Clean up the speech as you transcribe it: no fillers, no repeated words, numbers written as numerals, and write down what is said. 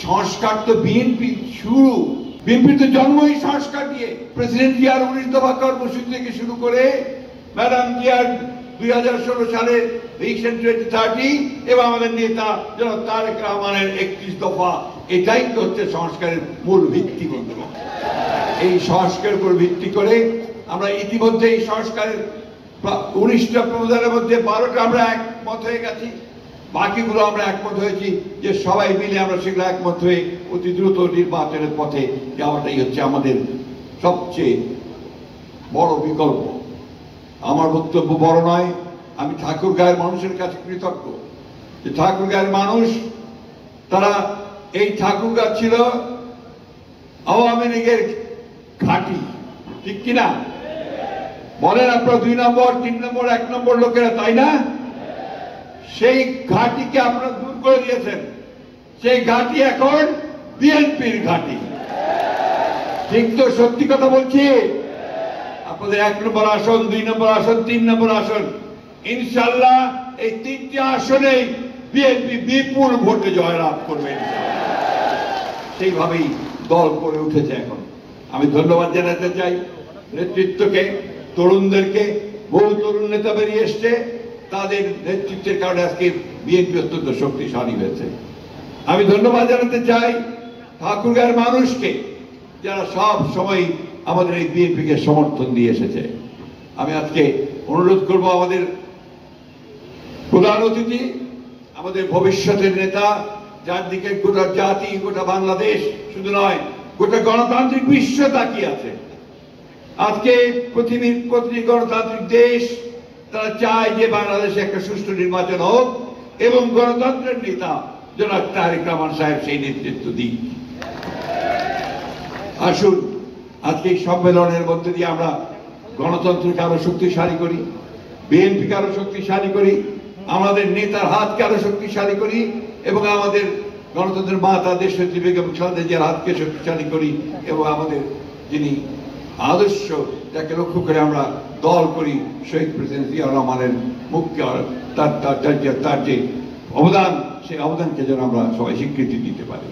সংস্কার তো বিএনপি শুরু, বিএনপির তো জন্মই সংস্কার দিয়ে। প্রেসিডেন্ট জিয়ার 19 দফা কর্মসূচি থেকে শুরু করে ম্যাডাম জিয়ার 2016 সালে ভিশন 2030 এবং আমাদের নেতা জনাব তারেক রহমানের 31 দফা, এটাই তো হচ্ছে সংস্কারের মূল ভিত্তি। বন্ধুগণ, এই সংস্কারের উপর ভিত্তি করে আমরা ইতিমধ্যে এই সংস্কারের 19টা প্রধানের মধ্যে 12টা আমরা একমত হয়ে গেছি, বাকিগুলো আমরা একমত হয়েছি যে সবাই মিলে আমরা সেগুলো একমত হয়ে অতি দ্রুত নির্বাচনের পথে যাওয়াটাই হচ্ছে আমাদের সবচেয়ে বড় বিকল্প। আমার বক্তব্য বড় নয়, আমি ঠাকুরগাঁয়ের মানুষের কাছে কৃতজ্ঞ যে ঠাকুরগাঁয়ের মানুষ, তারা এই ঠাকুরগাঁ ছিল আওয়ামী লীগের ঘাঁটি, ঠিক কিনা বলেন আপনারা? 2 নম্বর 3 নম্বর 1 নম্বর লোকেরা, তাই না? সেই ঘাঁটিকে আপনারা দূর করে দিয়েছেন, সেই ঘাঁটি এখন বিএনপির ঘাঁটি, ঠিক তো? সত্যি কথা বলছি। আপনাদের 1 নম্বর আসন, 2 নম্বর আসন, 3 নম্বর আসন, ইনশাআল্লাহ এই 3টি আসনেই বিএনপি বিপুল ভোটে জয়লাভ করবে। সেইভাবেই দল করে উঠেছে এখন। আমি ধন্যবাদ জানাতে চাই নেতৃত্বকে, তরুণদেরকে। বহু তরুণ নেতা বেরিয়ে এসছে, তাদের নেতৃত্বের কারণে আজকে বিএনপি অত্যন্ত শক্তিশালী হয়েছে। আমি ধন্যবাদ জানাতে চাই ঠাকুরগাঁয়ের মানুষকে, যারা সব সময় আমাদের এই বিএনপিকে সমর্থন দিয়ে এসেছে। আমি আজকে অনুরোধ করব আমাদের প্রধান অতিথি, আমাদের ভবিষ্যতের নেতা, যার দিকে গোটা জাতি, গোটা বাংলাদেশ শুধু নয়, গোটা গণতান্ত্রিক বিশ্ব তাকিয়ে আছে। আজকে পৃথিবীর প্রতিটি গণতান্ত্রিক দেশ তারা চায় যে বাংলাদেশে একটা সুষ্ঠু নির্বাচন হোক এবং গণতন্ত্রের নেতা জনাব তারেক রহমান সাহেব সেই নেতৃত্ব দিক। আসুন আজকে এই সম্মেলনের মধ্যে দিয়ে আমরা গণতন্ত্রকে আরো শক্তিশালী করি, বিএনপিকে আরো শক্তিশালী করি, আমাদের নেতার হাতকে আরো শক্তিশালী করি এবং আমাদের গণতন্ত্রের মাতা দেশনেত্রী বেগম খালেদা জিয়ার হাতকে শক্তিশালী করি এবং আমাদের যিনি আদর্শ, যাকে লক্ষ্য করে আমরা দল করি, শহীদ প্রেসিডেন্ট জিয়া রহমানের মুখ্য তার যে অবদান, সেই অবদানকে যেন আমরা সবাই স্বীকৃতি দিতে পারি।